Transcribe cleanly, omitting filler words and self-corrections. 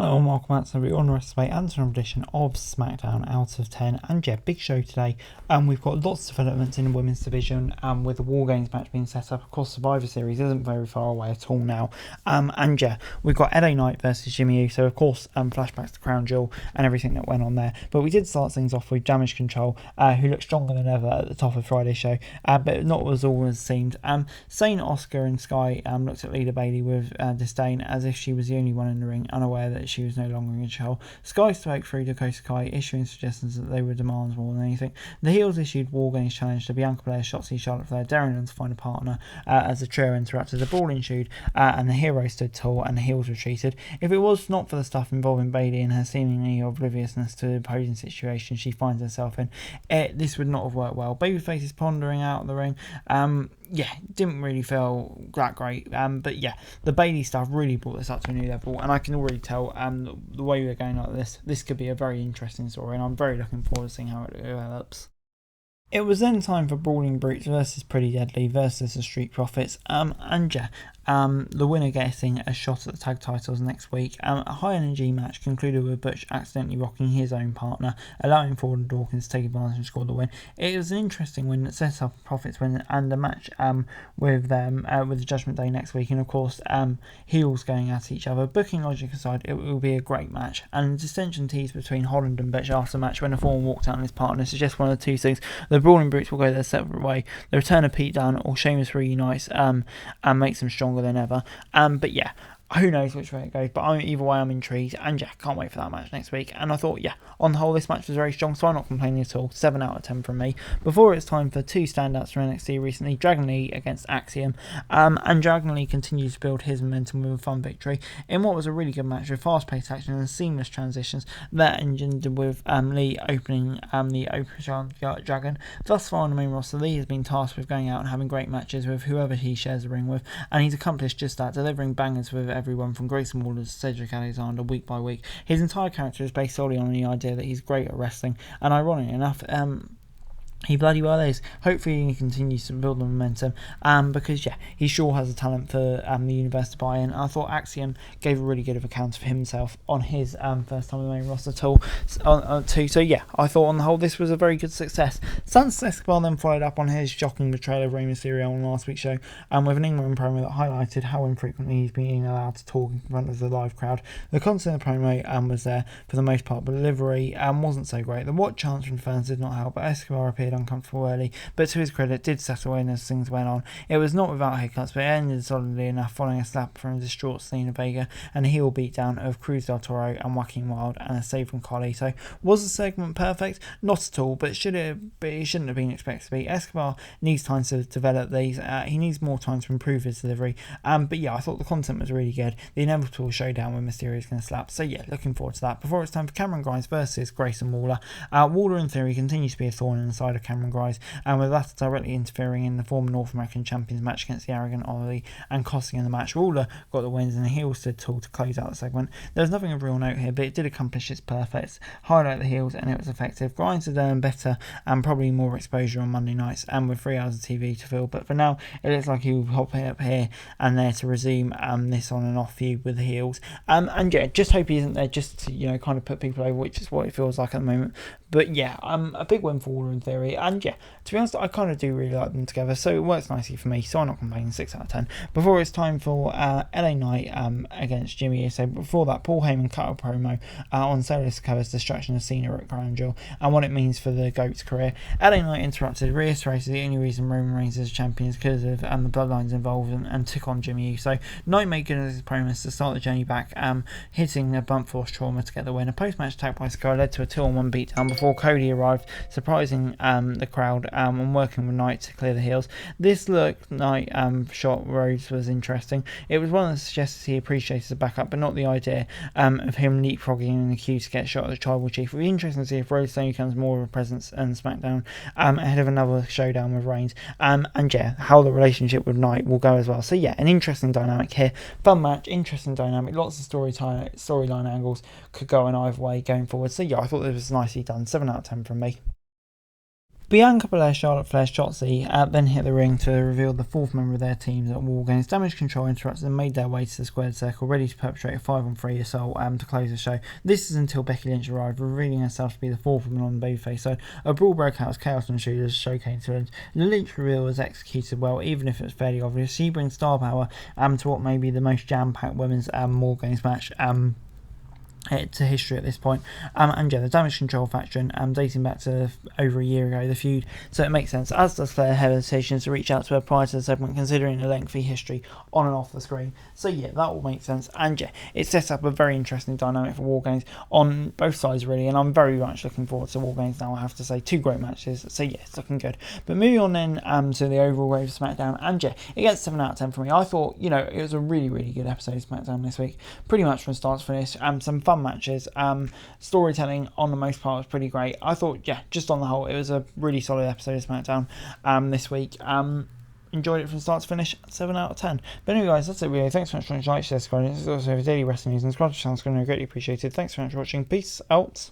Hello and welcome back to the On the Rest of another edition of Smackdown Out of 10. And yeah, big show today. We've got lots of developments in the women's division, with the War Games match being set up. Of course, Survivor Series isn't very far away at all now. And yeah, we've got LA Knight versus Jimmy Uso. Of course, flashbacks to Crown Jewel and everything that went on there. But we did start things off with Damage Control, who looked stronger than ever at the top of Friday's show, but not as all as seemed. Sane, Oscar and Sky looked at Lita Bailey with disdain, as if she was the only one in the ring, unaware that she was no longer in control. Sky spoke through Dakota Kai, issuing suggestions that they were demands more than anything. The heels issued War Games challenge to Bianca Belair, Shotzi, Charlotte Flair, daring them to find a partner as the trio interrupted. The brawl ensued, and the heroes stood tall and the heels retreated. If it was not for the stuff involving Bailey and her seemingly obliviousness to the opposing situation she finds herself in, this would not have worked well. Babyface is pondering out of the ring. Yeah, didn't really feel that great. But yeah, the Bailey stuff really brought this up to a new level, and I can already tell the way we're going like this could be a very interesting story, and I'm very looking forward to seeing how it develops. It was then time for Brawling Brutes versus Pretty Deadly versus the Street Profits. And yeah, the winner getting a shot at the tag titles next week. A high energy match concluded with Butch accidentally rocking his own partner, allowing Ford and Dawkins to take advantage and score the win. It was an interesting win that set up Profits win and a match with them with the Judgment Day next week, and of course heels going at each other. Booking logic aside, it will be a great match, and dissension teased between Holland and Butch after the match when the former walked out on his partner suggests one of the two things: the Brawling Brutes will go their separate way, the return of Pete Dunne or Sheamus reunites and makes them stronger than ever. But yeah, who knows which way it goes, but either way I'm intrigued, and yeah, can't wait for that match next week. And I thought, yeah, on the whole this match was very strong, so I'm not complaining at all. 7 out of 10 from me. Before it's time for two standouts from NXT recently: Dragon Lee against Axiom, and Dragon Lee continues to build his momentum with a fun victory in what was a really good match with fast-paced action and seamless transitions that engined with Lee opening the Open Dragon. Thus far on the main roster, Lee has been tasked with going out and having great matches with whoever he shares the ring with, and he's accomplished just that, delivering bangers with everyone from Grayson Waller to Cedric Alexander week by week. His entire character is based solely on the idea that he's great at wrestling, and ironically enough, he bloody well is. Hopefully he continues to build the momentum, because yeah, he sure has a talent for the universe to buy in. I thought Axiom gave a really good of account of himself on his first time on the main roster too. So yeah, I thought on the whole this was a very good success. Santos Escobar then followed up on his shocking betrayal of Rey Mysterio on last week's show, with an England promo that highlighted how infrequently he's being allowed to talk in front of the live crowd. The content of the promo was there for the most part, but the delivery wasn't so great. The what chants from fans did not help, but Escobar appeared uncomfortable early, but to his credit did settle in as things went on. It was not without hiccups, but it ended solidly enough following a slap from a distraught Selena Vega and a heel beatdown of Cruz del Toro and Joaquin Wilde and a save from Collie. So was the segment perfect? Not at all, but it shouldn't have been expected to be. Escobar needs time to develop these. He needs more time to improve his delivery. But yeah, I thought the content was really good. The inevitable showdown when Mysterio is going to slap. So yeah, looking forward to that. Before it's time for Cameron Grimes versus Grayson Waller. Waller in theory continues to be a thorn in the side of Cameron Grimes, and with that directly interfering in the former North American Champions match against the arrogant Ollie and costing in the match. Waller got the wins and the heels stood tall to close out the segment. There was nothing of real note here, but it did accomplish its purpose, highlight the heels, and it was effective. Grimes had earned better and probably more exposure on Monday nights, and with 3 hours of TV to fill, but for now it looks like he will hop up here and there to resume this on and off feud with the heels. And yeah, just hope he isn't there just to kind of put people over, which is what it feels like at the moment. But yeah, a big win for Waller in theory, and yeah, to be honest, I kind of do really like them together, so it works nicely for me, so I'm not complaining. 6 out of 10. Before it's time for LA Knight against Jimmy Uso. Before that, Paul Heyman cut a promo on Solis Cover's destruction of Cena at Crown Jewel and what it means for the GOAT's career. LA Knight interrupted, reiterated the only reason Roman Reigns is champion is because of the bloodlines involved, and took on Jimmy Uso. Knight made good as his promise to start the journey back, hitting a blunt force trauma to get the win. A post-match attack by Sky led to a 2-on-1 beatdown before Cody arrived, surprising the crowd and working with Knight to clear the heels. This look Knight shot Rhodes was interesting. It was one that suggested he appreciated the backup, but not the idea of him leapfrogging in the queue to get a shot at the tribal chief. It would be interesting to see if Rhodes only becomes more of a presence in SmackDown ahead of another showdown with Reigns, and yeah, how the relationship with Knight will go as well. So yeah, an interesting dynamic here, fun match, interesting dynamic, lots of storyline angles could go in either way going forward. So yeah, I thought it was nicely done. 7 out of 10 from me. Bianca Belair, Charlotte Flair, Shotzi then hit the ring to reveal the fourth member of their teams at War Games. Damage Control interrupted and made their way to the squared circle, ready to perpetrate a 5-on-3 assault to close the show. This is until Becky Lynch arrived, revealing herself to be the fourth woman on the babyface. So a brawl broke out as Chaos and Shooters showcased her. The Lynch reveal was executed well, even if it was fairly obvious. She brings star power to what may be the most jam-packed women's War Games match to history at this point, and yeah, the Damage Control faction dating back to over a year ago, the feud, so it makes sense, as does Flair hesitations to reach out to her prior to the segment, considering the lengthy history on and off the screen. So yeah, that all makes sense, and yeah, it sets up a very interesting dynamic for War Games on both sides really, and I'm very much looking forward to War Games now. I have to say, 2 great matches, so yeah, it's looking good. But moving on then to the overall grade of SmackDown, and yeah, it gets 7 out of 10 for me. I thought, you know, it was a really good episode of SmackDown this week, pretty much from start to finish. Some fun matches, storytelling on the most part was pretty great. I thought, yeah, just on the whole, it was a really solid episode of SmackDown this week. Enjoyed it from start to finish, 7 out of 10. But anyway guys, that's it really. Thanks so much for watching, like, share, subscribe. This is also daily wrestling news and subscribe to the channel, it's going to be greatly appreciated. Thanks so much for watching, peace out.